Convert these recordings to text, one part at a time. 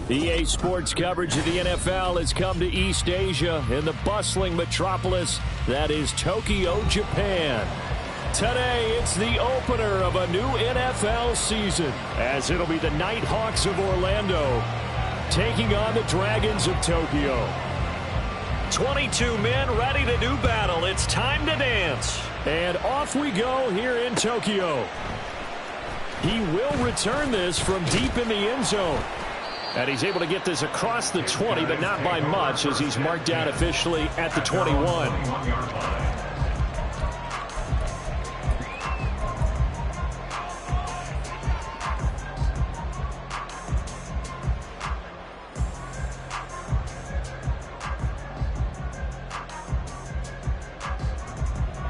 EA Sports coverage of the NFL has come to East Asia in the bustling metropolis that is Tokyo, Japan. Today, it's the opener of a new NFL season, as it'll be the Nighthawks of Orlando taking on the Dragons of Tokyo. 22 men ready to do battle. It's time to dance. And off we go here in Tokyo. He will return this from deep in the end zone. And he's able to get this across the 20, but not by much, as he's marked down officially at the 21.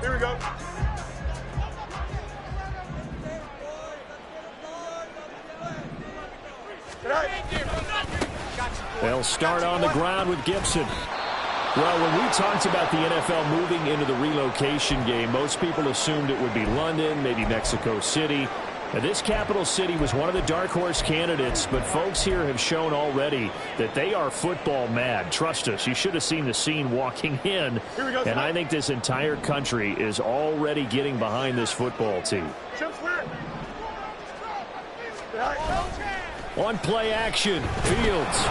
Here we go. They'll start on the ground with Gibson. Well, when we talked about the NFL moving into the relocation game, most people assumed it would be London, maybe Mexico City. Now, this capital city was one of the dark horse candidates, but folks here have shown already that they are football mad. Trust us, you should have seen the scene walking in. And I think this entire country is already getting behind this football team. On play action, Fields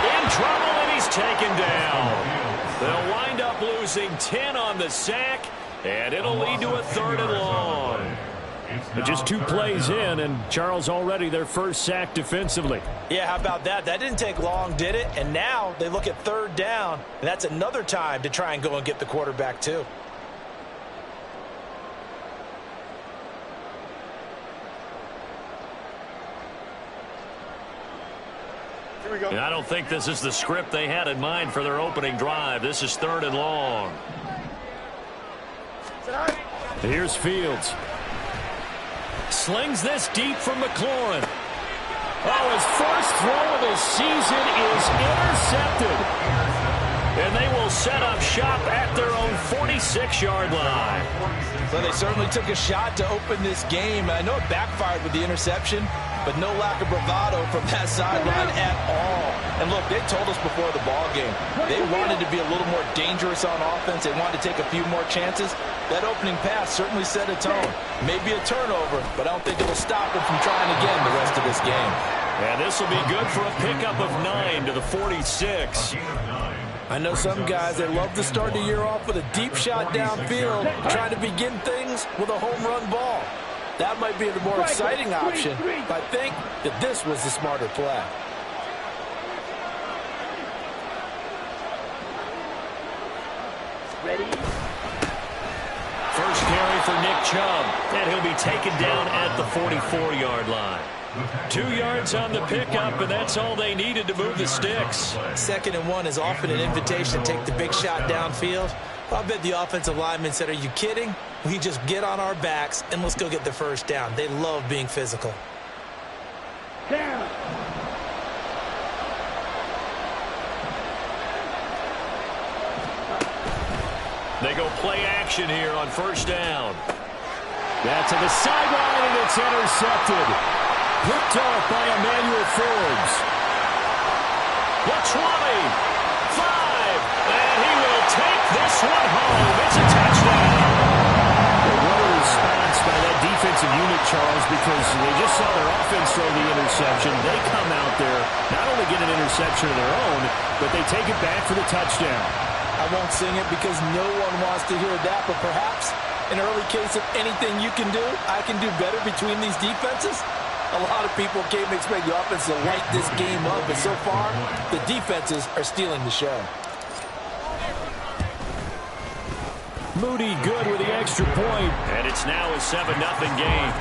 in trouble, and he's taken down. They'll wind up losing 10 on the sack, and it'll lead to a 3rd and long. But just 2 plays in, and Charles already their first sack defensively. Yeah, how about that? That didn't take long, did it? And now they look at 3rd down, and that's another time to try and go and get the quarterback too. And I don't think this is the script they had in mind for their opening drive. This is 3rd and long. Here's Fields. Slings this deep from McLaurin. Oh, his first throw of the season is intercepted. And they will set up shop at their own 46-yard line. Well, they certainly took a shot to open this game. I know it backfired with the interception, but no lack of bravado from that sideline at all. And look, they told us before the ball game, they wanted to be a little more dangerous on offense. They wanted to take a few more chances. That opening pass certainly set a tone. Maybe a turnover, but I don't think it'll stop them from trying again the rest of this game. And this will be good for a pickup of 9 to the 46. I know some guys, they love to start the year off with a deep shot downfield, trying to begin things with a home run ball. That might be the more exciting option, but I think that this was the smarter play. Ready? First carry for Nick Chubb, and he'll be taken down at the 44-yard line. 2 yards on the pickup, and that's all they needed to move the sticks. 2nd and 1 is often an invitation to take the big shot downfield. I bet the offensive lineman said, "Are you kidding? We just get on our backs and let's go get the first down." They love being physical. Down. They go play action here on 1st down. That's to the sideline, and it's intercepted. Picked off by Emmanuel Forbes. The 20, 5, and he will take this one home. It's a touchdown. What a response by that defensive unit, Charles, because they just saw their offense throw the interception. They come out there, not only get an interception of their own, but they take it back for the touchdown. I won't sing it because no one wants to hear that, but perhaps an early case of anything you can do, I can do better between these defenses. A lot of people came to expect the offense to light this game up, but so far, the defenses are stealing the show. Moody good with the extra point, and it's now a 7-0 game.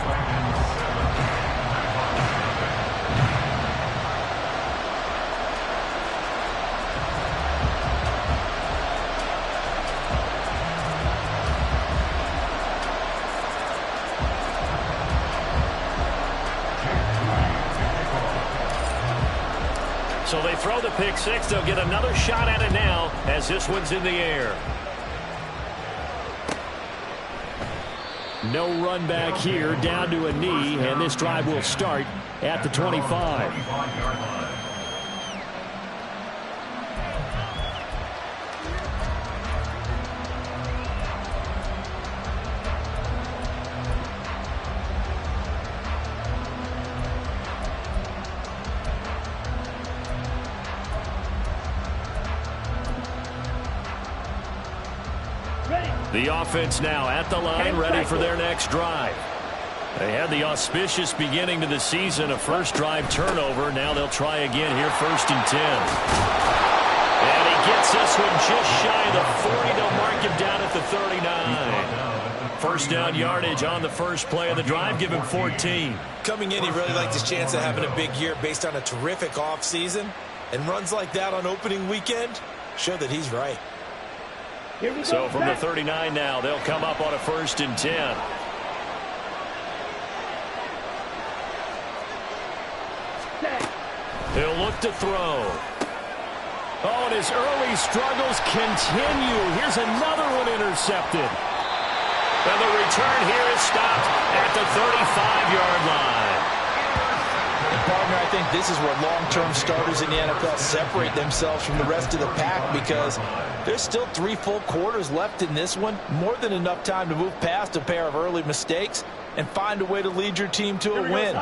So they throw the pick six. They'll get another shot at it now as this one's in the air. No run back here, down to a knee, and this drive will start at the 25. The offense now at the line, ready for their next drive. They had the auspicious beginning to the season, a first drive turnover. Now they'll try again here, 1st and 10. And he gets this one just shy of the 40. They'll mark him down at the 39. First down yardage on the first play of the drive, give him 14. Coming in, he really liked his chance of having a big year based on a terrific offseason. And runs like that on opening weekend show that he's right. So from the 39 now, they'll come up on a 1st and 10. He'll look to throw. Oh, and his early struggles continue. Here's another one intercepted. And the return here is stopped at the 35-yard line. And partner, I think this is where long-term starters in the NFL separate themselves from the rest of the pack, because there's still 3 full quarters left in this one. More than enough time to move past a pair of early mistakes and find a way to lead your team to a win.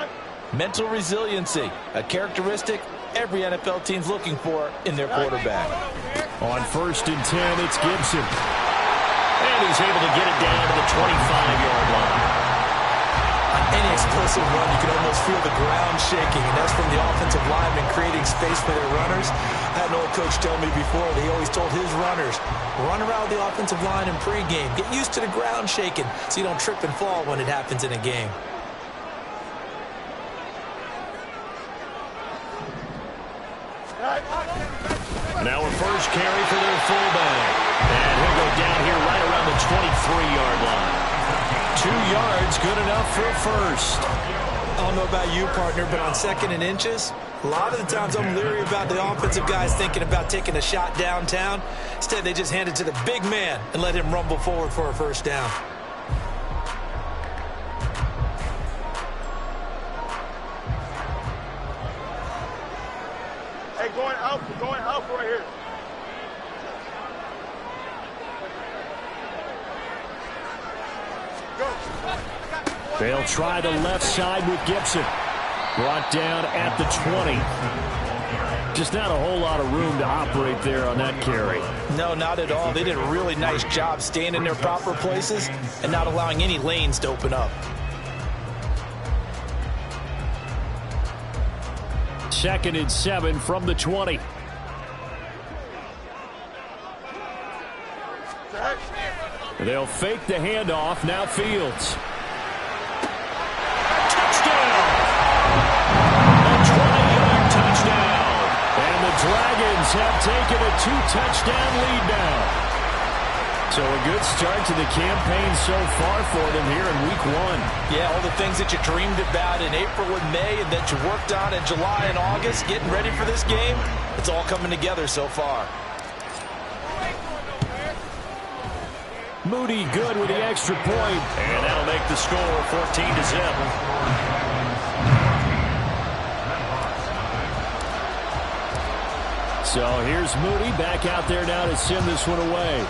Mental resiliency, a characteristic every NFL team's looking for in their quarterback. On 1st and 10, it's Gibson. And he's able to get it down to the 25-yard line. On any explosive run, you can almost feel the ground shaking, and that's from the offensive linemen creating space for their runners. I had an old coach tell me before that he always told his runners, run around the offensive line in pregame. Get used to the ground shaking so you don't trip and fall when it happens in a game. Now a first carry for their fullback. And he'll go down here right around the 23-yard line. 2 yards, good enough for a first. I don't know about you, partner, but on 2nd and inches, a lot of the times I'm leery about the offensive guys thinking about taking a shot downtown. Instead, they just hand it to the big man and let him rumble forward for a first down. Hey, going out right here. They'll try the left side with Gibson. Brought down at the 20. Just not a whole lot of room to operate there on that carry. No, not at all. They did a really nice job staying in their proper places and not allowing any lanes to open up. 2nd and 7 from the 20. They'll fake the handoff. Now Fields. Touchdown! A 20-yard touchdown. And the Dragons have taken a 2-touchdown lead now. So a good start to the campaign so far for them here in week 1. Yeah, all the things that you dreamed about in April and May and that you worked on in July and August, getting ready for this game, it's all coming together so far. Moody good with the extra point, and that'll make the score 14-0. So here's Moody back out there now to send this one away.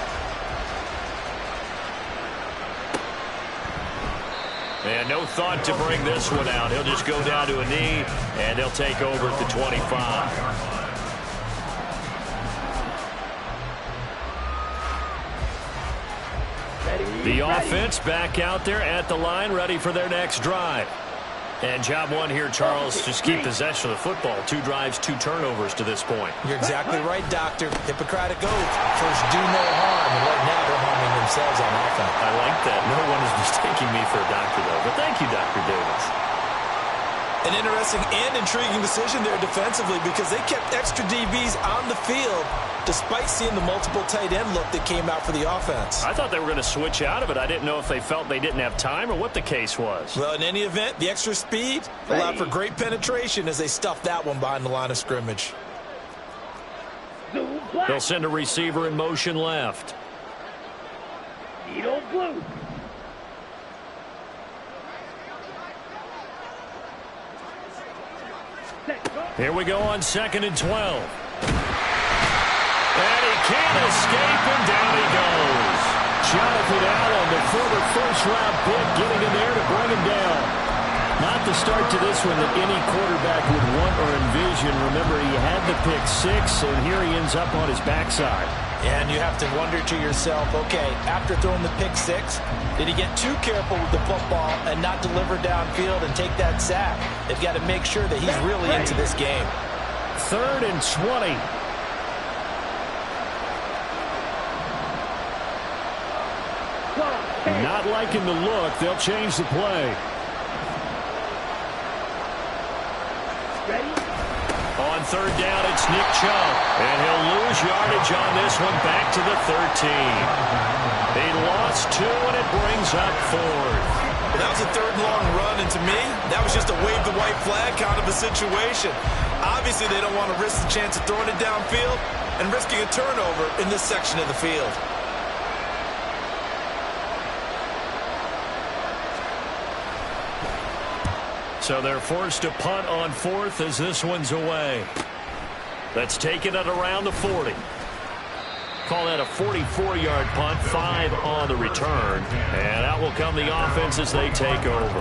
And no thought to bring this one out. He'll just go down to a knee, and they'll take over at the 25. The offense back out there at the line, ready for their next drive. And job one here, Charles, just keep possession of the football. 2 drives, 2 turnovers to this point. You're exactly right, Doctor. Hippocratic oath. First, do no harm, and right now they're harming themselves on offense. I like that. No one is mistaking me for a doctor, though. But thank you, Dr. Davis. An interesting and intriguing decision there defensively, because they kept extra DBs on the field despite seeing the multiple tight end look that came out for the offense. I thought they were going to switch out of it. I didn't know if they felt they didn't have time or what the case was. Well, in any event, the extra speed allowed for great penetration as they stuffed that one behind the line of scrimmage. They'll send a receiver in motion left. Blue. Here we go on 2nd and 12. And he can't escape, and down he goes. Jonathan Allen, the former first-round pick, getting in there to bring him down. Not the start to this one that any quarterback would want or envision. Remember, he had the pick 6, and here he ends up on his backside. And you have to wonder to yourself, okay, after throwing the pick six, did he get too careful with the football and not deliver downfield and take that sack? They've got to make sure that he's really into this game. 3rd and 20. Not liking the look. They'll change the play. On 3rd down, it's Nick Chubb. And he'll lose yardage on this one back to the 13. He lost 2, and it brings up 4th. Well, that was a 3rd and long run, and to me, that was just a wave the white flag kind of a situation. Obviously, they don't want to risk the chance of throwing it downfield and risking a turnover in this section of the field. So they're forced to punt on 4th as this one's away. That's taken it around the 40. Call that a 44-yard punt, 5 on the return. And out will come the offense as they take over.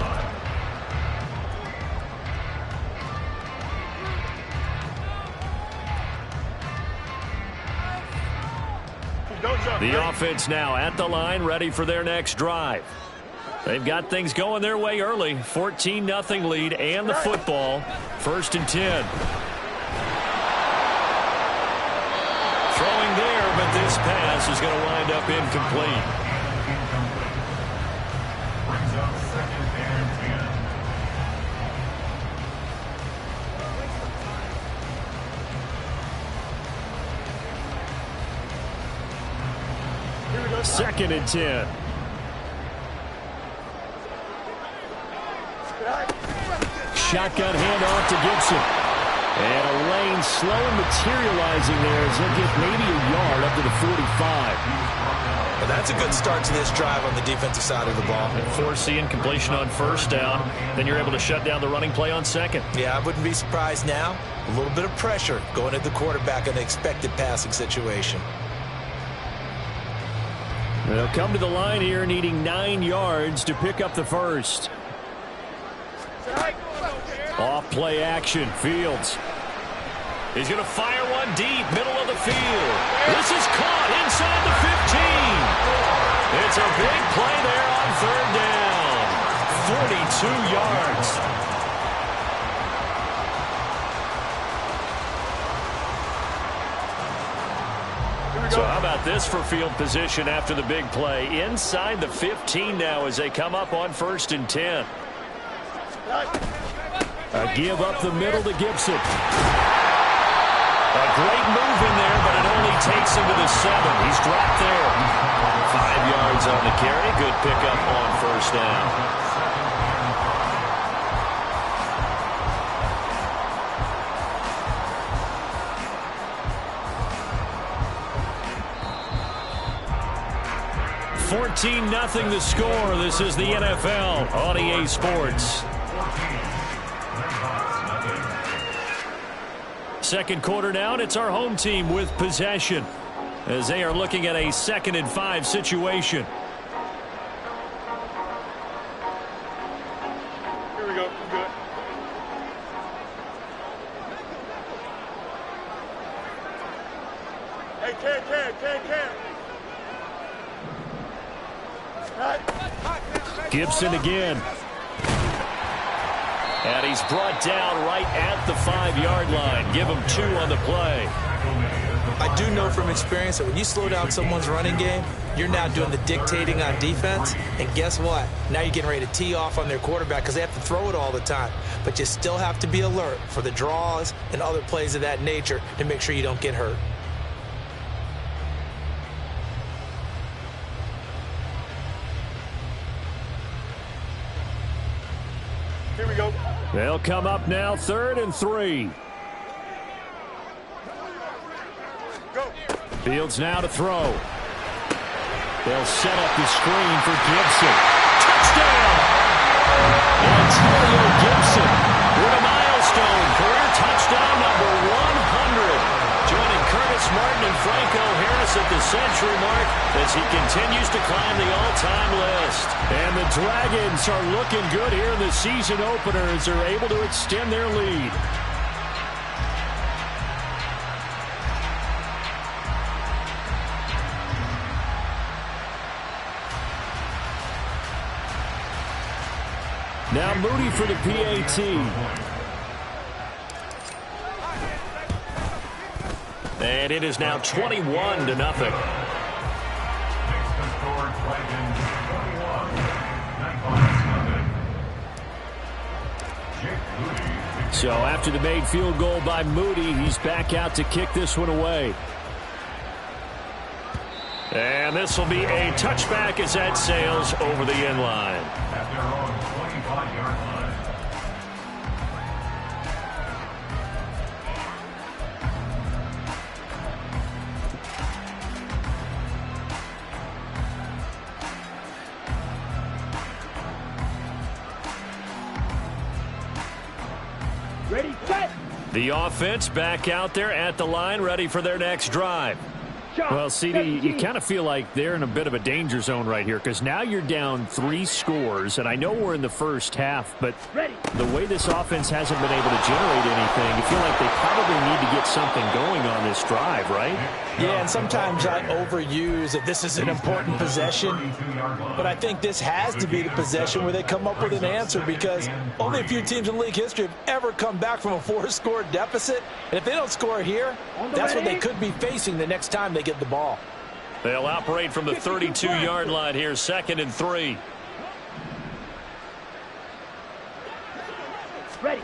The offense now at the line, ready for their next drive. They've got things going their way early. 14-0 lead and the football. 1st and 10. Throwing there, but this pass is going to wind up incomplete. Second and 10. Shotgun handoff to Gibson. And a lane slow and materializing there as they'll get maybe a yard up to the 45. Well, that's a good start to this drive on the defensive side of the ball. And foreseeing completion on 1st down. Then you're able to shut down the running play on 2nd. Yeah, I wouldn't be surprised now. A little bit of pressure going at the quarterback in the expected passing situation. They'll come to the line here needing 9 yards to pick up the 1st. Off play action, Fields. He's going to fire one deep, middle of the field. This is caught inside the 15. It's a big play there on 3rd down. 42 yards. So how about this for field position after the big play? Inside the 15 now as they come up on 1st and 10. A give up the middle to Gibson. A great move in there, but it only takes him to the 7. He's dropped there. 5 yards on the carry. Good pickup on 1st down. $14-0 the score. This is the NFL on EA Sports. Second quarter down, it's our home team with possession as they are looking at a 2nd and 5 situation. Here we go. Good. Hey, Cam. Gibson again. And he's brought down right at the 5-yard line. Give him 2 on the play. I do know from experience that when you slow down someone's running game, you're now doing the dictating on defense. And guess what? Now you're getting ready to tee off on their quarterback because they have to throw it all the time. But you still have to be alert for the draws and other plays of that nature to make sure you don't get hurt. Here we go. They'll come up now 3rd and 3. Go. Fields now to throw. They'll set up the screen for Gibson. Touchdown! Antonio Gibson with a milestone. Career touchdown number 100. Joining Curtis Martin and Franco Harris at the century mark as he continues to climb the all-time list. And the Dragons are looking good here in the season opener as they're able to extend their lead. Now Moody for the PAT. And it is now 21-0. So after the made field goal by Moody, he's back out to kick this one away. And this will be a touchback as that sails over the end line. At their own 25-yard line. Ready, set. The offense back out there at the line, ready for their next drive. Well, CD, you kind of feel like they're in a bit of a danger zone right here because now you're down 3 scores, and I know we're in the first half, but the way this offense hasn't been able to generate anything, you feel like they probably need to get something going on this drive, right? Yeah, and sometimes I overuse that this is an important possession, but I think this has to be the possession where they come up with an answer because only a few teams in league history have ever come back from a 4-score deficit, and if they don't score here, that's what they could be facing the next time they get the ball. They'll operate from the 32-yard line here, 2nd and 3. Ready.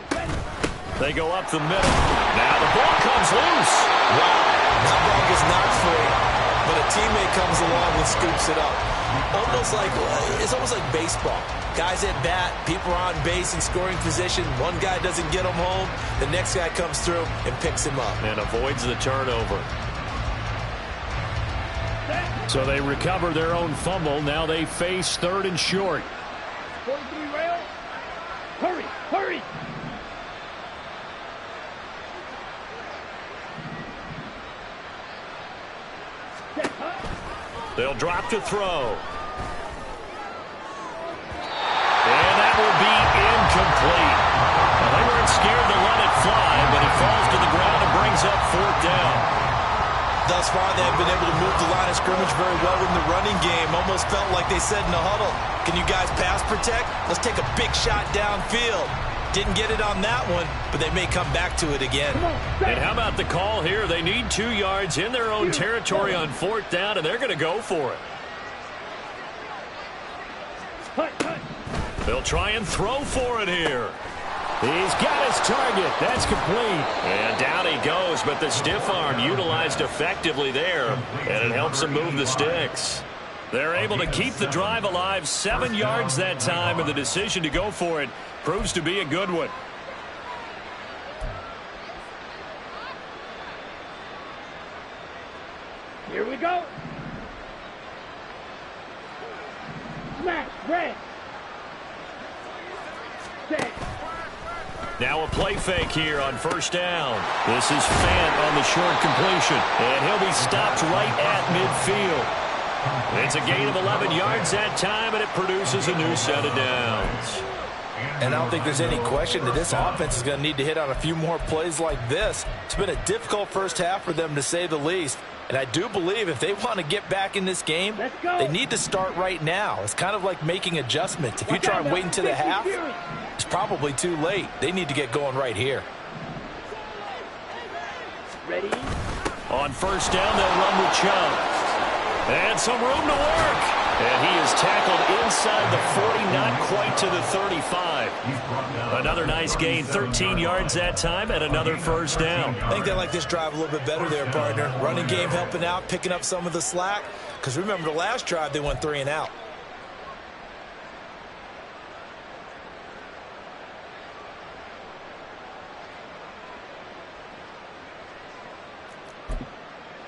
They go up the middle. Now the ball comes loose. Wow, that ball gets knocked free, but a teammate comes along and scoops it up. It's almost like baseball. Guys at bat, people are on base in scoring position. One guy doesn't get him home. The next guy comes through and picks him up. And avoids the turnover. So they recover their own fumble. Now they face 3rd and short. 43 rail. Hurry. They'll drop to throw. And that will be incomplete. Well, they weren't scared to let it fly, but it falls to the ground and brings up 4th down. Thus far, they have been able to move the line of scrimmage very well in the running game. Almost felt like they said in the huddle, can you guys pass protect? Let's take a big shot downfield. Didn't get it on that one, but they may come back to it again. And how about the call here? They need 2 yards in their own territory on 4th down, and they're going to go for it. They'll try and throw for it here. He's got his target. That's complete. And down he goes, but the stiff arm utilized effectively there, and it helps him move the sticks. They're able to keep the drive alive, 7 yards that time, and the decision to go for it proves to be a good one. Here we go. Smash, red. Set. Now a play fake here on 1st down. This is Fant on the short completion, and he'll be stopped right at midfield. It's a gain of 11 yards that time, and it produces a new set of downs. And I don't think there's any question that this offense is going to need to hit on a few more plays like this. It's been a difficult first half for them, to say the least. And I do believe if they want to get back in this game, they need to start right now. It's kind of like making adjustments. If you try and wait until the half, it's probably too late. They need to get going right here. Ready. On 1st down, they'll run with Chubb. And some room to work. And he is tackled inside the 40, not quite to the 35. Another nice gain, 13 yards that time, and another 1st down. I think they like this drive a little bit better there, partner. Running game helping out, picking up some of the slack. Because remember, the last drive, they went 3 and out.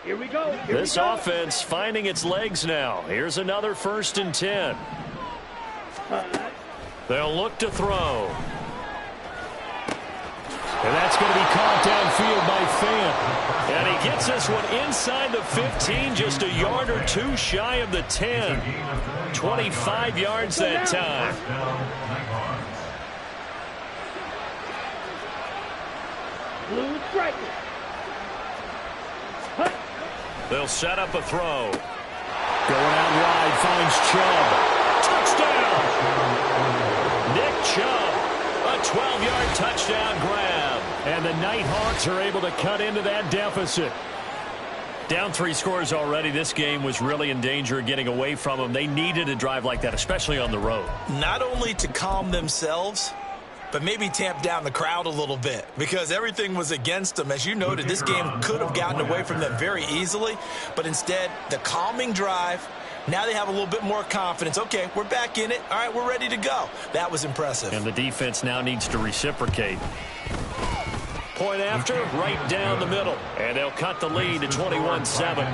Here we go. This offense finding its legs now. Here's another 1st and 10. They'll look to throw. And that's going to be caught downfield by Fant. And he gets this one inside the 15, just a yard or 2 shy of the 10. 25 yards that time. Blue striker. They'll set up a throw. Going out wide, finds Chubb. Touchdown! Nick Chubb 12-yard touchdown grab. And the Nighthawks are able to cut into that deficit. Down 3 scores already. This game was really in danger of getting away from them. They needed a drive like that, especially on the road. Not only to calm themselves, but maybe tamp down the crowd a little bit because everything was against them. As you noted, this game could have gotten away from them very easily, but instead, the calming drive, now they have a little bit more confidence. Okay, we're back in it. All right, we're ready to go. That was impressive. And the defense now needs to reciprocate. Point after, right down the middle. And they'll cut the lead to 21-7.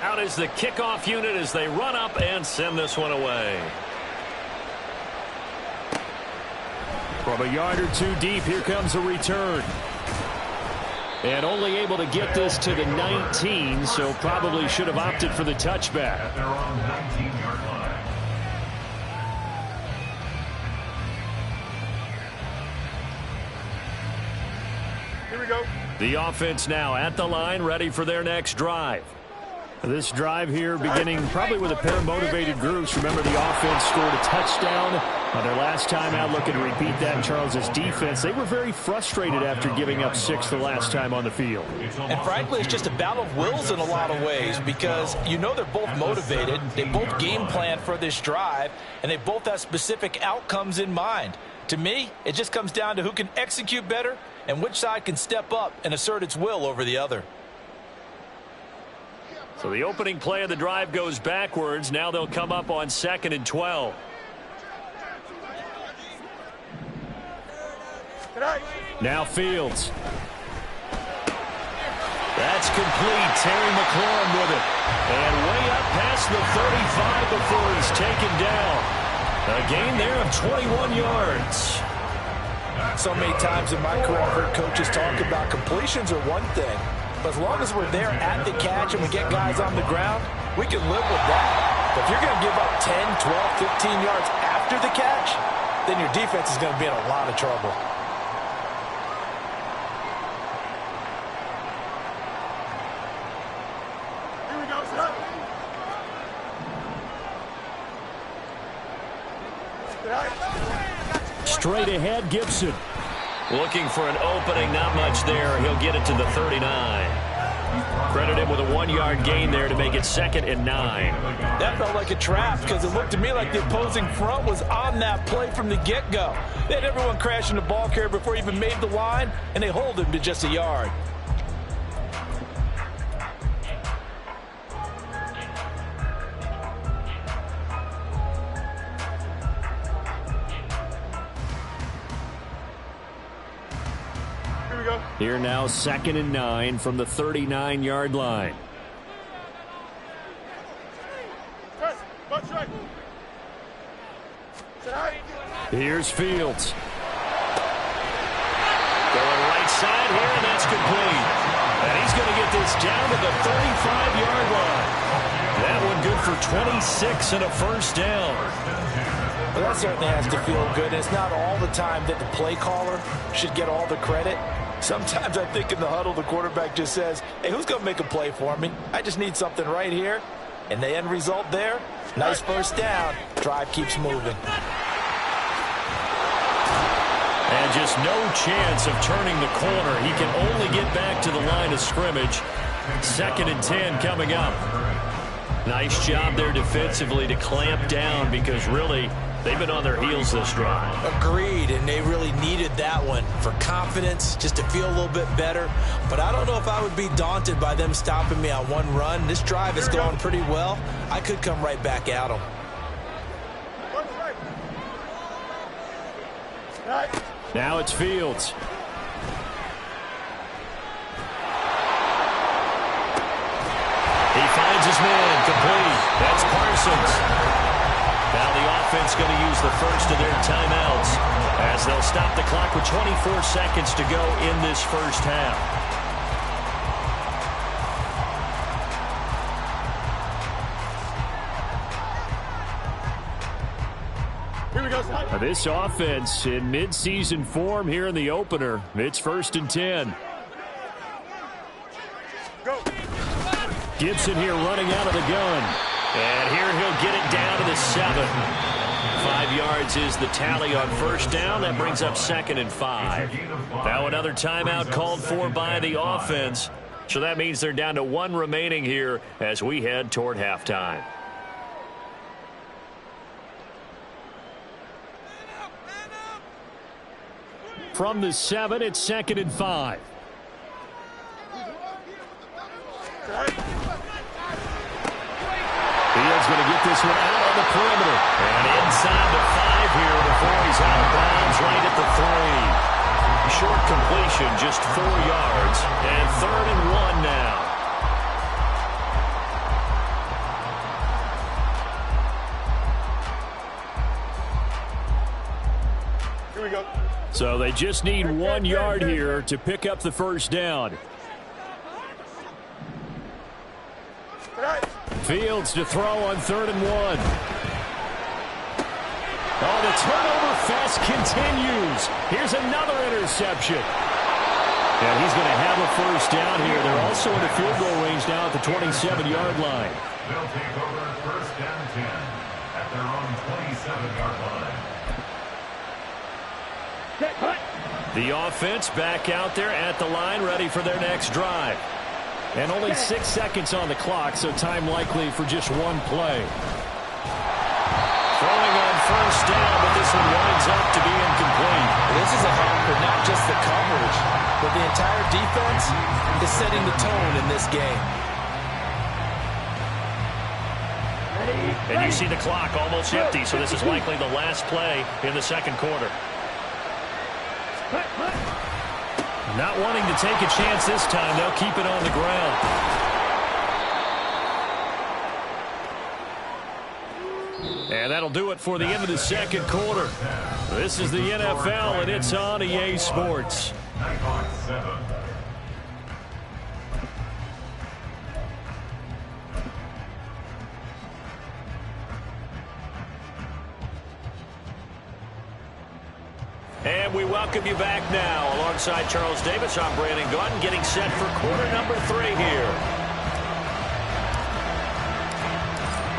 Out is the kickoff unit as they run up and send this one away. From a yard or 2 deep, here comes a return. And only able to get this to the 19, so probably should have opted for the touchback. At their own 19-yard line. Here we go. The offense now at the line, ready for their next drive. This drive here beginning probably with a pair of motivated groups. Remember, the offense scored a touchdown on their last time out. Looking to repeat that in Charles's defense. They were very frustrated after giving up 6 the last time on the field. And frankly, it's just a battle of wills in a lot of ways because you know they're both motivated. They both game plan for this drive, and they both have specific outcomes in mind. To me, it just comes down to who can execute better and which side can step up and assert its will over the other. So the opening play of the drive goes backwards. Now they'll come up on 2nd and 12. Now Fields. That's complete. Terry McLaurin with it. And way up past the 35 before he's taken down. A gain there of 21 yards. So many times in my career, I've heard coaches talk about completions are one thing. But as long as we're there at the catch and we get guys on the ground, we can live with that. But if you're going to give up 10, 12, 15 yards after the catch, then your defense is going to be in a lot of trouble. Here we go, son. Straight ahead, Gibson. Looking for an opening, not much there. He'll get it to the 39. Credit him with a 1-yard gain there to make it 2nd and 9. That felt like a trap because it looked to me like the opposing front was on that play from the get-go. They had everyone crashing the ball carrier before he even made the line, and they hold him to just a yard. Here now 2nd and 9 from the 39-yard line. Here's Fields. Going right side here, and that's complete. And he's going to get this down to the 35-yard line. That one good for 26 and a first down. Well, that certainly has to feel good. It's not all the time that the play caller should get all the credit. Sometimes I think in the huddle, the quarterback just says, hey, who's going to make a play for me? I just need something right here. And the end result there, nice first down. Drive keeps moving. And just no chance of turning the corner. He can only get back to the line of scrimmage. 2nd and 10 coming up. Nice job there defensively to clamp down because really they've been on their heels this drive. Agreed, and they really needed that one for confidence, just to feel a little bit better. But I don't know if I would be daunted by them stopping me on one run. This drive is going pretty well. I could come right back at them. Now it's Fields. He finds his man, complete. That's Parsons. Now the offense going to use the first of their timeouts as they'll stop the clock with 24 seconds to go in this first half. Here we go, son. This offense in midseason form here in the opener. It's 1st and 10. Gibson here running out of the gun. And here he'll get it down to the 7. 5 yards is the tally on first down. That brings up 2nd and 5. Now another timeout called for by the offense. So that means they're down to 1 remaining here as we head toward halftime. From the 7, it's 2nd and 5. Fields going to get this one out on the perimeter. And inside the 5 here before he's out of bounds right at the 3. Short completion, just 4 yards. And 3rd and 1 now. Here we go. So they just need 1 yard here to pick up the first down. Fields to throw on 3rd and 1. Oh, the turnover fest continues. Here's another interception. And he's going to have a first down here. They're also in the field goal range now at the 27-yard line. They'll take over 1st and 10 at their own 27-yard line. The offense back out there at the line, ready for their next drive. And only 6 seconds on the clock, so time likely for just one play. Throwing on first down, but this one winds up to be incomplete. This is a help for not just the coverage, but the entire defense is setting the tone in this game. And you see the clock almost empty, so this is likely the last play in the second quarter. Not wanting to take a chance this time, they'll keep it on the ground. And that'll do it for the end of the second quarter. This is the NFL, and it's on EA Sports. And we welcome you back now. Alongside Charles Davis, I'm Brandon Gaudin, getting set for quarter number 3 here.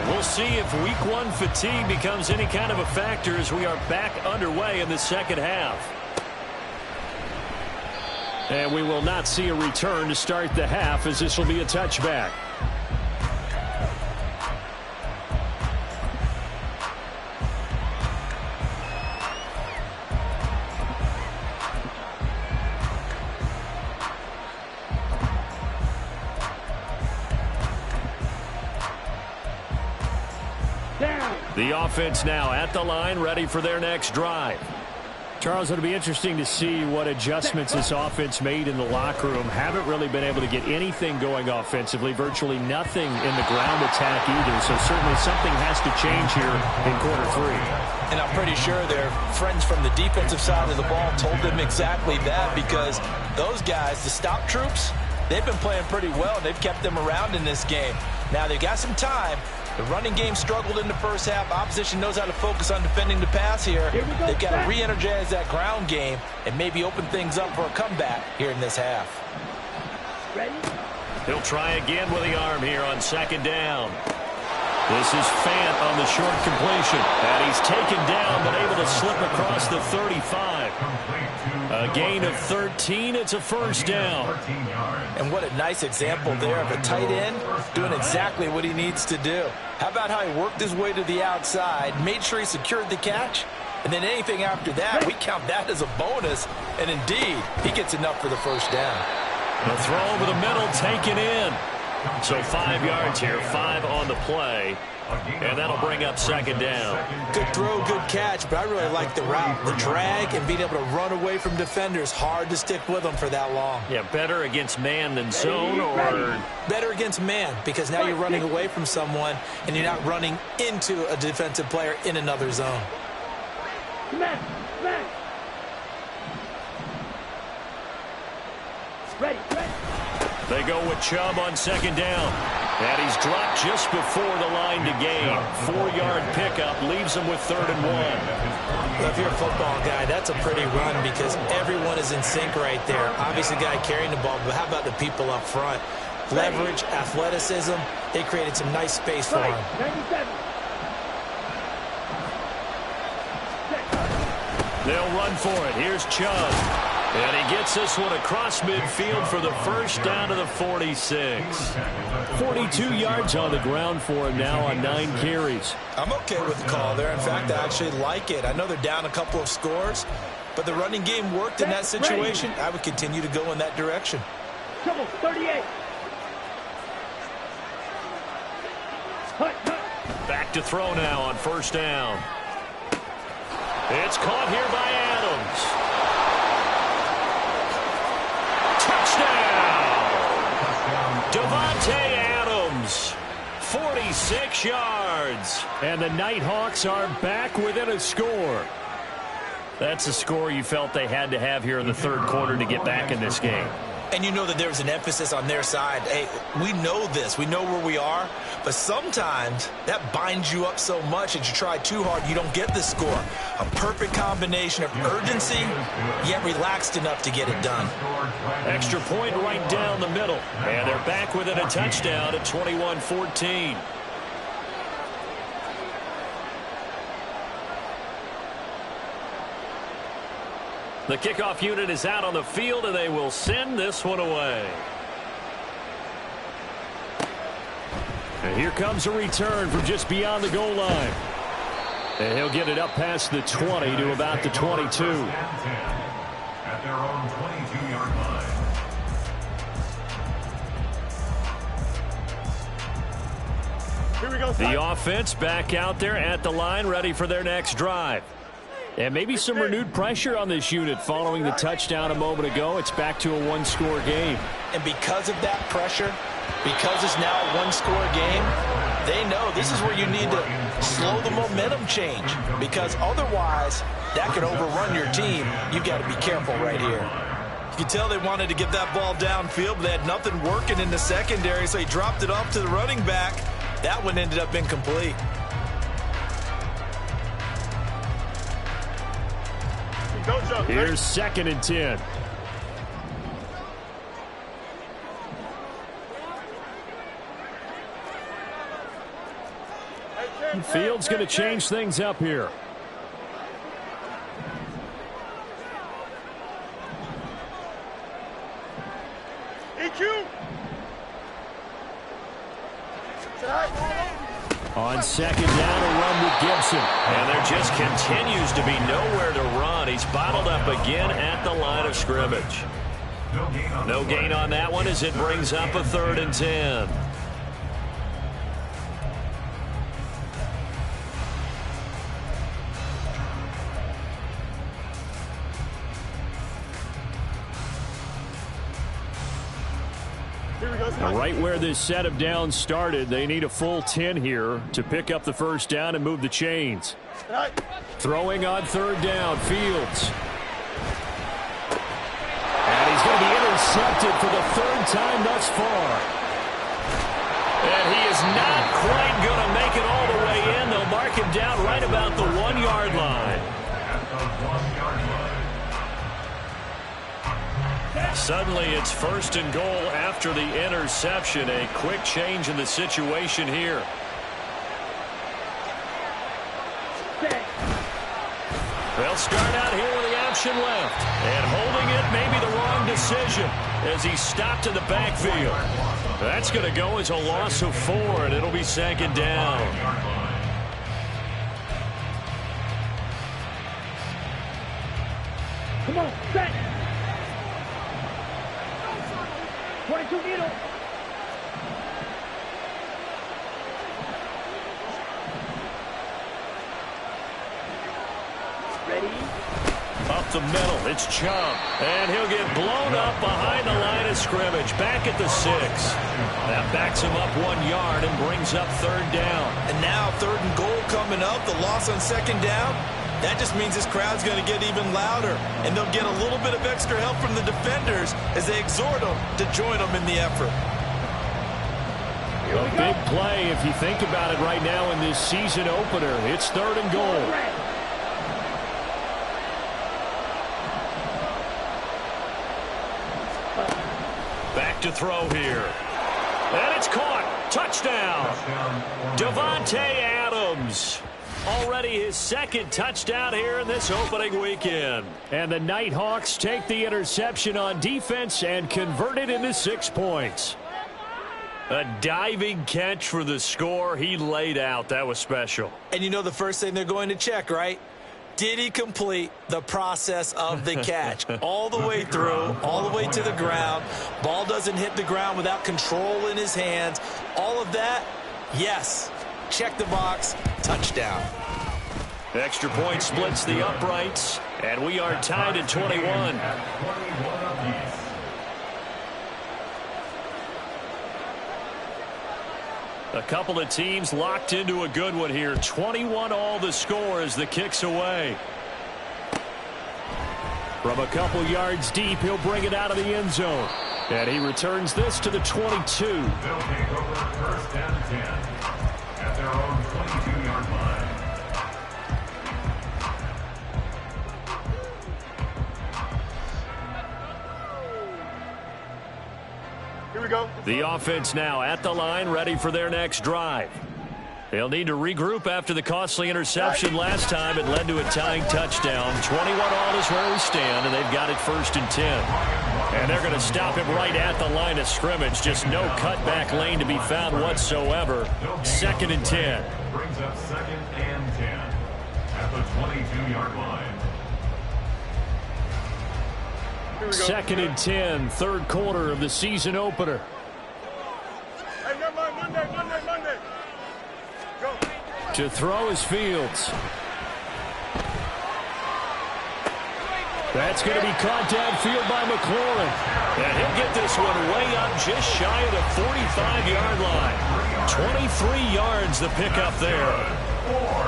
We'll see if week 1 fatigue becomes any kind of a factor as we are back underway in the second half. And we will not see a return to start the half, as this will be a touchback. The offense now at the line, ready for their next drive. Charles, it'll be interesting to see what adjustments this offense made in the locker room. Haven't really been able to get anything going offensively, virtually nothing in the ground attack either. So certainly something has to change here in quarter 3. And I'm pretty sure their friends from the defensive side of the ball told them exactly that, because those guys, the stop troops, they've been playing pretty well. They've kept them around in this game. Now they've got some time. The running game struggled in the first half. Opposition knows how to focus on defending the pass here. They've got to re-energize that ground game and maybe open things up for a comeback here in this half. He'll try again with the arm here on 2nd down. This is Fant on the short completion. And he's taken down, but able to slip across the 35. A gain of 13. It's a first down. And what a nice example there of a tight end doing exactly what he needs to do. How about how he worked his way to the outside, made sure he secured the catch, and then anything after that, we count that as a bonus. And indeed, he gets enough for the first down. The throw over the middle, taken in. So 5 yards here, 5 on the play. And that'll bring up 2nd down. Good throw, good catch, but I really like the route. The drag and being able to run away from defenders. Hard to stick with them for that long. Yeah, better against man than zone, or? Better against man, because now you're running away from someone and you're not running into a defensive player in another zone. Ready. They go with Chubb on 2nd down. And he's dropped just before the line to gain. 4-yard pickup leaves him with 3rd and 1. Well, if you're a football guy, that's a pretty run because everyone is in sync right there. Obviously, the guy carrying the ball, but how about the people up front? leverage, athleticism. They created some nice space for him. 97. They'll run for it. Here's Chubb. And he gets this one across midfield for the first down to the 46. 42 yards on the ground for him now on 9 carries. I'm okay with the call there. In fact, I actually like it. I know they're down a couple of scores, but the running game worked in that situation. I would continue to go in that direction. Trouble, 38. Back to throw now on first down. It's caught here by Adams. Touchdown! Devontae Adams, 46 yards. And the Nighthawks are back within a score. That's a score you felt they had to have here in the third quarter to get back in this game. And you know that there's an emphasis on their side. Hey, we know this. We know where we are. But sometimes that binds you up so much that you try too hard, you don't get the score. A perfect combination of urgency, yet relaxed enough to get it done. Extra point right down the middle. And they're back within a touchdown at 21-14. The kickoff unit is out on the field, and they will send this one away. And here comes a return from just beyond the goal line. And he'll get it up past the 20 to about the 22. At their own 22-yard line. Here we go. The offense back out there at the line, ready for their next drive. And maybe some renewed pressure on this unit following the touchdown a moment ago. It's back to a one-score game. And because of that pressure, because it's now a one-score game, they know this is where you need to slow the momentum change, because otherwise that could overrun your team. You've got to be careful right here. You can tell they wanted to get that ball downfield, but they had nothing working in the secondary, so he dropped it off to the running back. That one ended up incomplete. Here's 2nd and 10. Fields going to change things up here. EQ. On 2nd down, a run with Gibson. And there just continues to be nowhere to run. He's bottled up again at the line of scrimmage. No gain on that one as it brings up a 3rd and 10. Right where this set of downs started, they need a full 10 here to pick up the first down and move the chains. Throwing on 3rd down, Fields. And he's going to be intercepted for the 3rd time thus far. And he is not quite going to make it all the way in. They'll mark him down right about the 1-yard line. Suddenly it's 1st and goal after the interception. A quick change in the situation here. They'll start out here with the option left. And holding it may be the wrong decision as he stopped in the backfield. That's going to go as a loss of 4, and it'll be 2nd down. Come on, set. 22 needle. Ready? Up the middle, it's Chubb. And he'll get blown up behind the line of scrimmage. Back at the 6. That backs him up 1 yard and brings up 3rd down. And now 3rd and goal coming up. The loss on 2nd down. That just means this crowd's going to get even louder. And they'll get a little bit of extra help from the defenders as they exhort them to join them in the effort. A big play if you think about it right now in this season opener. It's 3rd and goal. Back to throw here. And it's caught. Touchdown. Davante Adams. Already his second touchdown here in this opening weekend. And the Nighthawks take the interception on defense and convert it into 6 points. A diving catch for the score. He laid out. That was special. And you know the first thing they're going to check, right? Did he complete the process of the catch? All the way through, all the way to the ground. Ball doesn't hit the ground without control in his hands. All of that, yes. Check the box. Touchdown. Extra point splits the uprights, and we are tied at 21. A couple of teams locked into a good one here. 21 all the score as the kick's away. From a couple yards deep, he'll bring it out of the end zone. And he returns this to the 22. They'll take over first and 10 at their own 22-yard line. Here we go. The offense now at the line, ready for their next drive. They'll need to regroup after the costly interception last time. It led to a tying touchdown. 21 all is where we stand, and they've got it 1st and 10. And they're going to stop him right at the line of scrimmage. Just no cutback lane to be found whatsoever. 2nd and 10. Brings up 2nd and 10 at the 22-yard line. 2nd and 10, 3rd quarter of the season opener. Hey, never mind. Monday. Go. To throw is Fields. That's going to be caught downfield by McLaurin. And he'll get this one way up just shy of the 45-yard line. 23 yards the pickup there.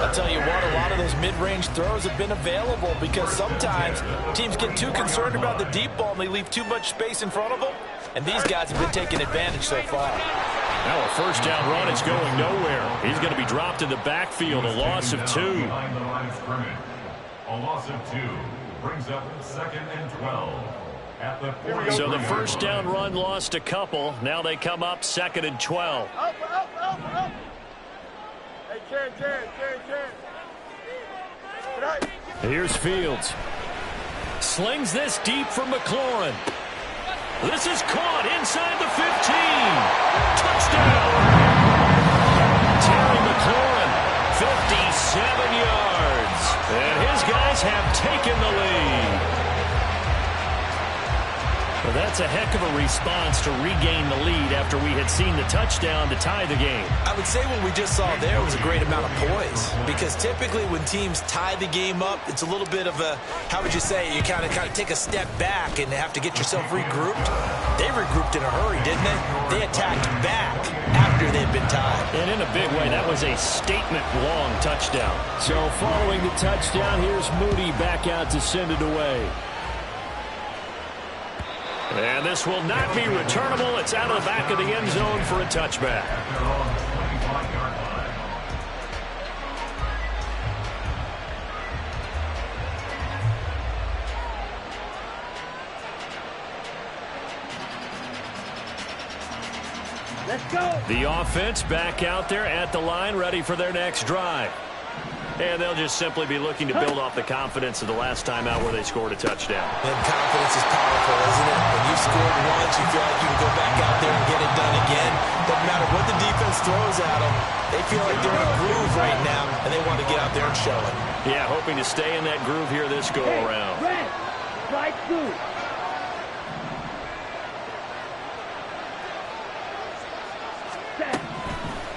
I'll tell you what, a lot of those mid-range throws have been available because sometimes teams get too concerned about the deep ball and they leave too much space in front of them. And these guys have been taking advantage so far. Now a first down run is going nowhere. He's going to be dropped in the backfield, a loss of 2. Behind the line of scrimmage. A loss of 2 brings up 2nd and 12 at the 40. So the first down run lost a couple. Now they come up 2nd and 12. Up. Hey, Ken. Here's Fields. Slings this deep for McLaurin. This is caught inside the 15. Touchdown. Terry McLaurin, 57 yards. And his guys have taken the lead. Well, that's a heck of a response to regain the lead after we had seen the touchdown to tie the game. I would say what we just saw there was a great amount of poise because typically when teams tie the game up, it's a little bit of a, how would you say, you kind of take a step back and have to get yourself regrouped. They regrouped in a hurry, didn't they? They attacked back after they'd been tied. And in a big way, that was a statement-long touchdown. So following the touchdown, here's Moody back out to send it away. And this will not be returnable. It's out of the back of the end zone for a touchback. Let's go. The offense back out there at the line, ready for their next drive. And they'll just simply be looking to build off the confidence of the last time out where they scored a touchdown. And confidence is powerful, isn't it? When you've scored once, you feel like you can go back out there and get it done again. Doesn't matter what the defense throws at them. They feel like they're in a groove right now, and they want to get out there and show it. Yeah, hoping to stay in that groove here this go-around. Red, strike 2.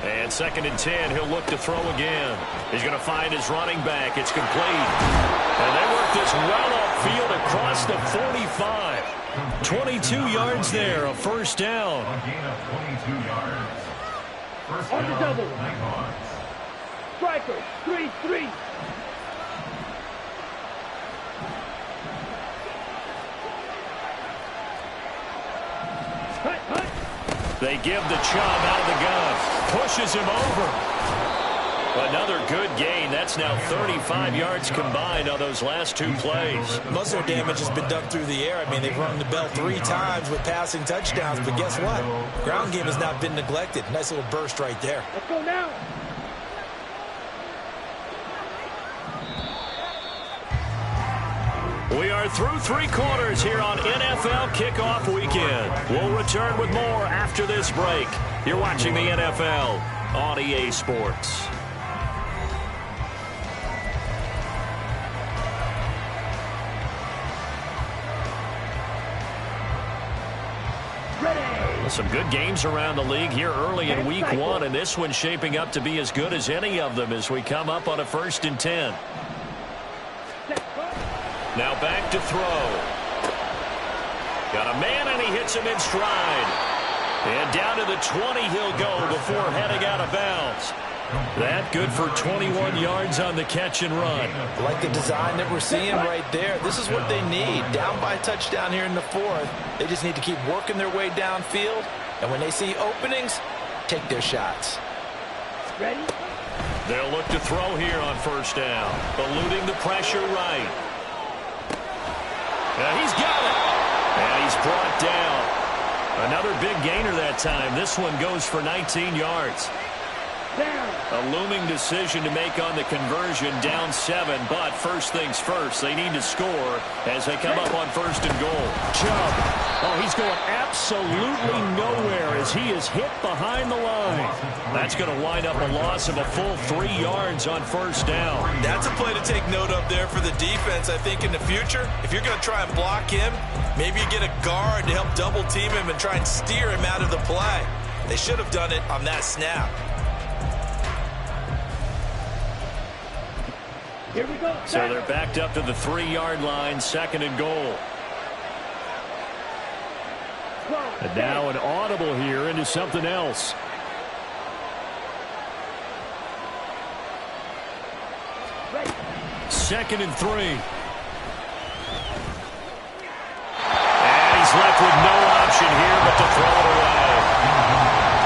And 2nd and 10, he'll look to throw again. He's going to find his running back. It's complete. And they work this well upfield across the 45. 22 yards there, a first down. A gain of 22 yards. First On the down, double. Nighthawks. Striker, 3-3. They give the Chubb out of the gun. Pushes him over. Another good gain. That's now 35 yards combined on those last 2 plays. Most of their damage has been done through the air. I mean, they've rung the bell 3 times with passing touchdowns, but guess what? Ground game has not been neglected. Nice little burst right there. Let's go now. We are through 3 quarters here on NFL Kickoff Weekend. We'll return with more after this break. You're watching the NFL on EA Sports. Some good games around the league here early in week 1, and this one's shaping up to be as good as any of them as we come up on a 1st and 10. Now back to throw. Got a man, and he hits him in stride. And down to the 20 he'll go before heading out of bounds. That good for 21 yards on the catch and run. Like the design that we're seeing right there. This is what they need. Down by a touchdown here in the 4th. They just need to keep working their way downfield. And when they see openings, take their shots. Ready? They'll look to throw here on 1st down. Eluding the pressure right. And he's got it. And he's brought down. Another big gainer that time. This one goes for 19 yards. A looming decision to make on the conversion, down 7, but first things first, they need to score as they come up on 1st and goal. Chubb, oh, he's going absolutely nowhere as he is hit behind the line. That's going to wind up a loss of a full 3 yards on 1st down. That's a play to take note of there for the defense. I think in the future, if you're going to try and block him, maybe you get a guard to help double team him and try and steer him out of the play. They should have done it on that snap. Here we go. So they're backed up to the 3-yard line, 2nd and goal. And now an audible here into something else. Right. 2nd and 3. And he's left with no option here but to throw it away.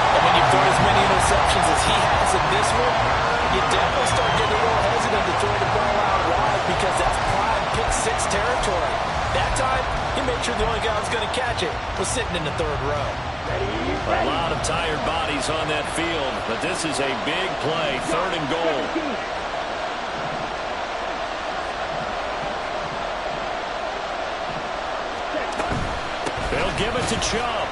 And when you throw as many interceptions as he has in this one, you definitely start getting a little hesitant to throw the ball out wide because that's prime pick-6 territory. That time, he made sure the only guy who was going to catch it was sitting in the 3rd row. A lot of tired bodies on that field, but this is a big play, 3rd and goal. They'll give it to Chubb.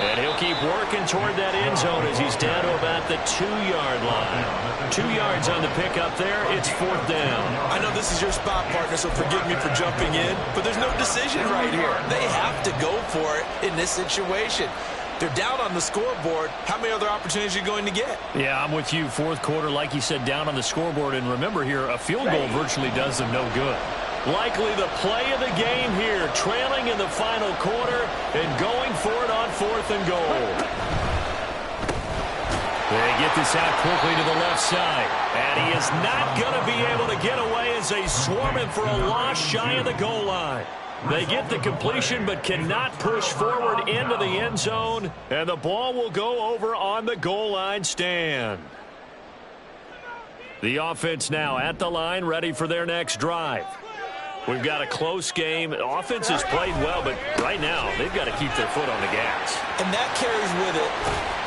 And he'll keep working toward that end zone as he's down to about the 2-yard line. 2 yards on the pickup there. It's 4th down. I know this is your spot, partner, so forgive me for jumping in, but there's no decision right here. They have to go for it in this situation. They're down on the scoreboard. How many other opportunities are you going to get? Yeah, I'm with you. 4th quarter, like you said, down on the scoreboard. And remember here, a field goal virtually does them no good. Likely the play of the game here, trailing in the final quarter and going for it on 4th and goal. They get this out quickly to the left side. And he is not going to be able to get away as they swarm him for a loss shy of the goal line. They get the completion but cannot push forward into the end zone. And the ball will go over on the goal line stand. The offense now at the line, ready for their next drive. We've got a close game. The offense has played well, but right now they've got to keep their foot on the gas. And that carries with it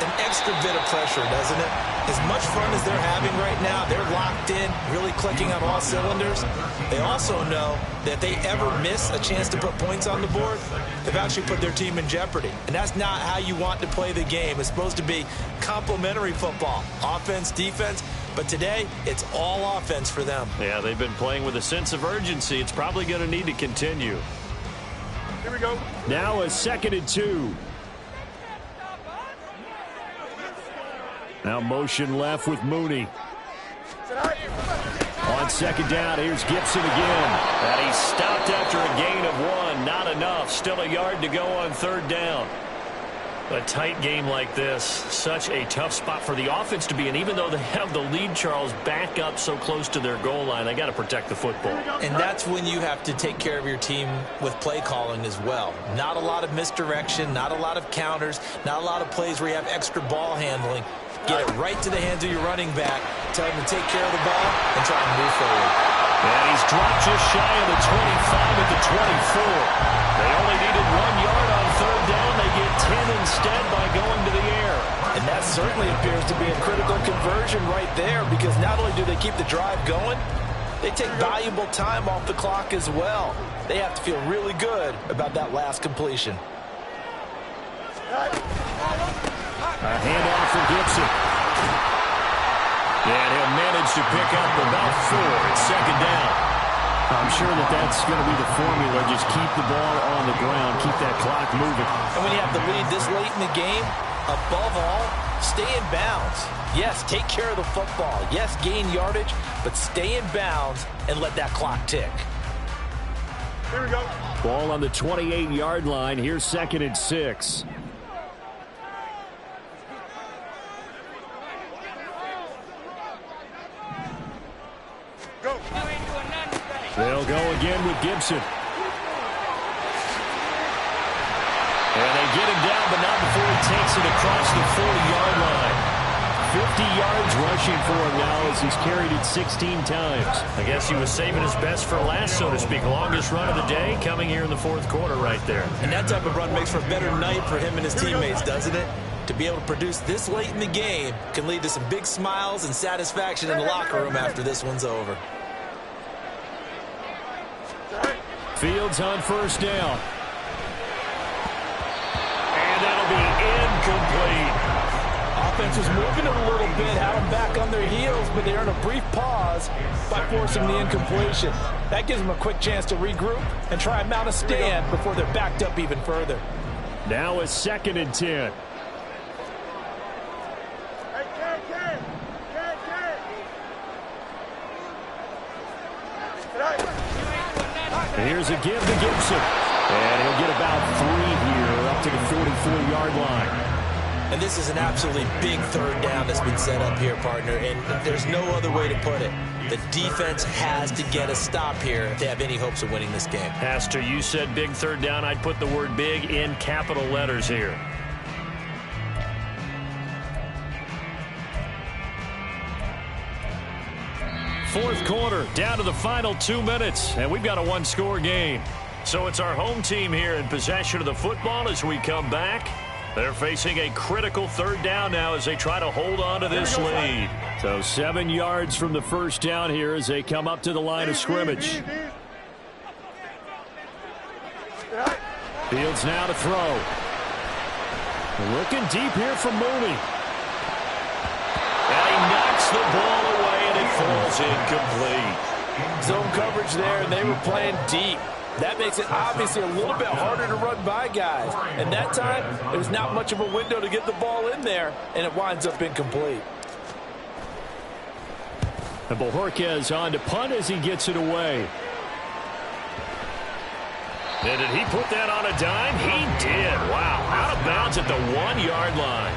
an extra bit of pressure, doesn't it? As much fun as they're having right now, they're locked in, really clicking on all cylinders. They also know that if they ever miss a chance to put points on the board, they've actually put their team in jeopardy. And that's not how you want to play the game. It's supposed to be complementary football, offense, defense. But today, it's all offense for them. Yeah, they've been playing with a sense of urgency. It's probably going to need to continue. Here we go. Now a 2nd and 2. Now motion left with Mooney. On 2nd down, here's Gibson again. And he's stopped after a gain of 1. Not enough. Still a yard to go on 3rd down. A tight game like this, such a tough spot for the offense to be in. Even though they have the lead, Charles, back up so close to their goal line, they got to protect the football. And that's when you have to take care of your team with play calling as well. Not a lot of misdirection, not a lot of counters, not a lot of plays where you have extra ball handling. Get it right to the hands of your running back. Tell him to take care of the ball and try and move forward. And he's dropped just shy of the 25 at the 24. They only needed 1 yard on third down. They get 10 instead by going to the air. And that certainly appears to be a critical conversion right there, because not only do they keep the drive going, they take valuable time off the clock as well. They have to feel really good about that last completion. A handoff for Gibson. And he'll manage to pick up about 4 at second down. I'm sure that's going to be the formula. Just keep the ball on the ground. Keep that clock moving. And when you have the lead this late in the game, above all, stay in bounds. Yes, take care of the football. Yes, gain yardage, but stay in bounds and let that clock tick. Here we go. Ball on the 28-yard line. Here's 2nd and 6. Go. They'll go again with Gibson. And they get him down, but not before he takes it across the 40-yard line. 50 yards rushing for him now as he's carried it 16 times. I guess he was saving his best for last, so to speak. Longest run of the day coming here in the 4th quarter right there. And that type of run makes for a better night for him and his teammates, doesn't it? To be able to produce this late in the game can lead to some big smiles and satisfaction in the locker room after this one's over. Fields on first down. And that'll be incomplete. Offense was moving it a little bit, had them back on their heels, but they earned a brief pause by forcing the incompletion. That gives them a quick chance to regroup and try and mount a stand before they're backed up even further. Now a 2nd and 10. Here's a give to Gibson. And he'll get about 3 here up to the 44-yard line. And this is an absolutely big third down that's been set up here, partner, and there's no other way to put it. The defense has to get a stop here if they have any hopes of winning this game. Pastor, you said big third down. I'd put the word big in capital letters here. Fourth quarter, down to the final 2 minutes, and we've got a 1-score game. So it's our home team here in possession of the football as we come back. They're facing a critical third down now as they try to hold on to this lead. So 7 yards from the first down here as they come up to the line of scrimmage. Fields now to throw. Looking deep here from Mooney. And he knocks the ball away, and it falls incomplete. Zone coverage there, and they were playing deep. That makes it obviously a little bit harder to run by guys. And that time, there's not much of a window to get the ball in there, and it winds up incomplete. And Bojorquez on to punt as he gets it away. And did he put that on a dime? He did. Wow. Out of bounds at the 1-yard line.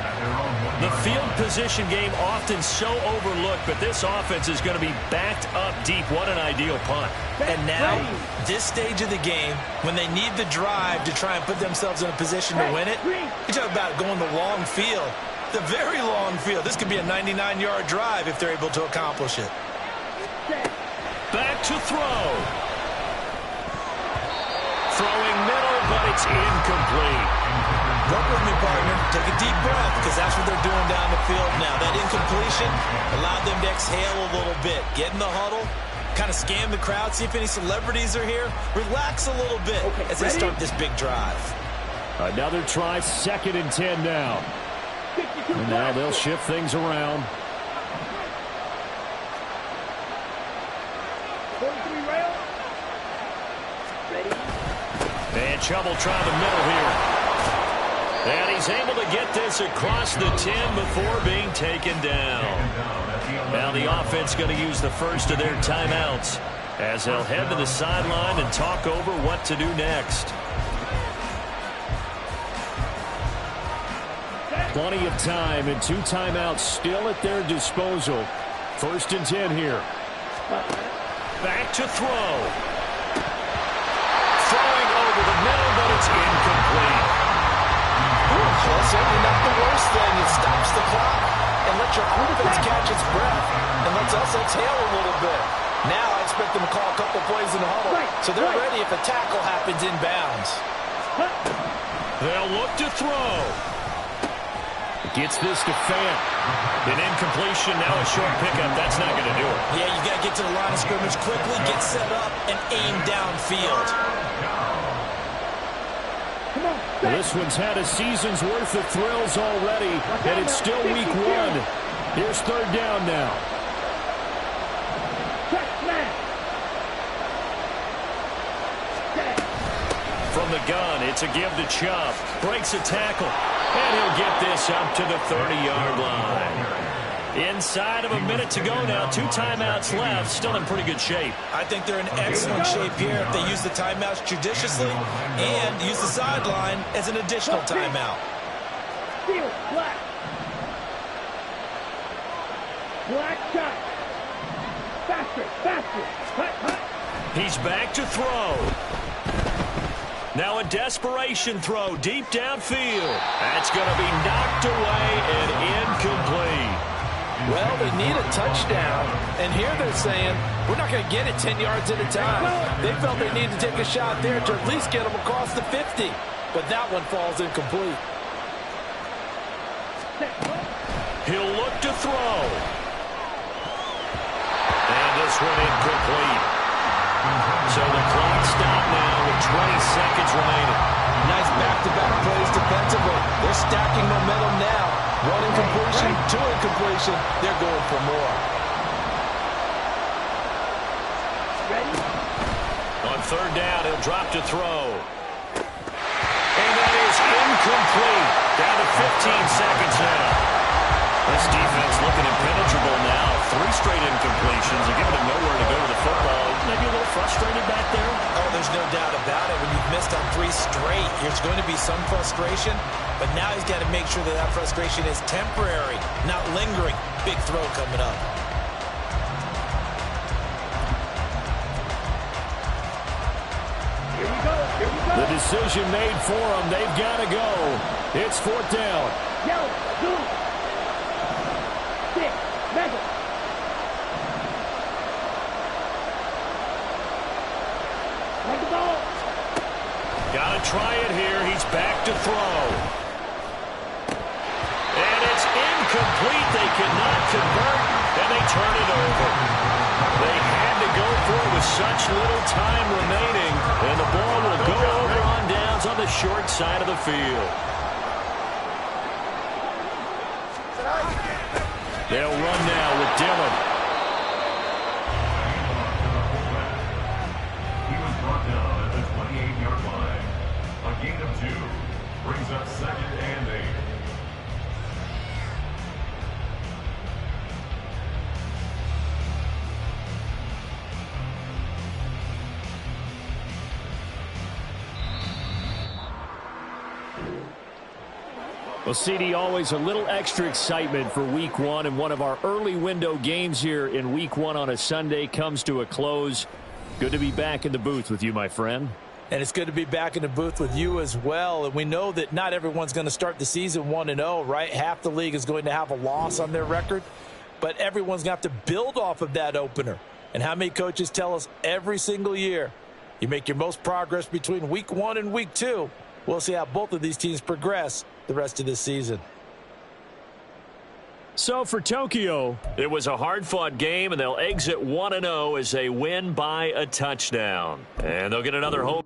The field position game often so overlooked, but this offense is going to be backed up deep. What an ideal punt. And now, this stage of the game, when they need the drive to try and put themselves in a position to win it, you talk about going the long field, the very long field. This could be a 99-yard drive if they're able to accomplish it. Back to throw. Throwing middle, but it's incomplete. Work with me, partner. Take a deep breath, because that's what they're doing down the field now. That incompletion allowed them to exhale a little bit. Get in the huddle, kind of scan the crowd, see if any celebrities are here. Relax a little bit as they start this big drive. Another try, 2nd and 10 now. And now they'll shift things around. And trouble trying the middle here. And he's able to get this across the 10 before being taken down. Now the offense going to use the first of their timeouts as they'll head to the sideline and talk over what to do next. Plenty of time and 2 timeouts still at their disposal. 1st and 10 here. Back to throw. Throwing over the middle, but it's incomplete. Well, certainly not the worst thing. It stops the clock. and let your offense catch its breath, and lets us exhale a little bit. Now I expect them to call a couple plays in the huddle, so they're ready if a tackle happens inbounds. They'll look to throw. Gets this to Fant. An incompletion, now a short pickup. That's not going to do it. Yeah, you got to get to the line of scrimmage quickly, get set up, and aim downfield. This one's had a season's worth of thrills already, and it's still week 1. Here's third down now. From the gun, it's a give to Chubb. Breaks a tackle, and he'll get this up to the 30-yard line. Inside of a minute to go now. 2 timeouts left. Still in pretty good shape. I think they're in excellent shape here if they use the timeouts judiciously and use the sideline as an additional timeout. Black shot. Faster. He's back to throw. Now a desperation throw deep downfield. That's going to be knocked away and incomplete. Well, they need a touchdown, and here they're saying, we're not going to get it 10 yards at a time. They felt they needed to take a shot there to at least get them across the 50, but that one falls incomplete. He'll look to throw. And this one incomplete. So the clock stopped now with 20 seconds remaining. Nice back-to-back plays defensively. They're stacking momentum now. 1 incompletion, 2 incompletion. They're going for more. On third down, he'll drop to throw. And that is incomplete. Down to 15 seconds now. This defense looking impenetrable now. 3 straight incompletions. They're giving him nowhere to go with the football. Maybe a little frustrated back there. Oh, there's no doubt about it. When you've missed on 3 straight, there's going to be some frustration. But now he's got to make sure that that frustration is temporary, not lingering. Big throw coming up. The decision made for them. They've got to go. It's 4th down. Got to try it here. He's back to throw. And it's incomplete. They cannot convert, and they turn it over. They had to go for it with such little time remaining, and the ball will go over on downs on the short side of the field. They'll run now with Dillon. He was brought down at the 28-yard line. A gain of 2 brings up 2nd and 8. Well, CD, always a little extra excitement for week 1, and one of our early window games here in week 1 on a Sunday comes to a close. Good to be back in the booth with you, my friend. And it's good to be back in the booth with you as well. And we know that not everyone's going to start the season 1-0, right? Half the league is going to have a loss on their record, but everyone's going to have to build off of that opener. And how many coaches tell us every single year, you make your most progress between week 1 and week 2. We'll see how both of these teams progress the rest of this season. So for Tokyo, it was a hard-fought game, and they'll exit 1-0 as they win by a touchdown. And they'll get another home.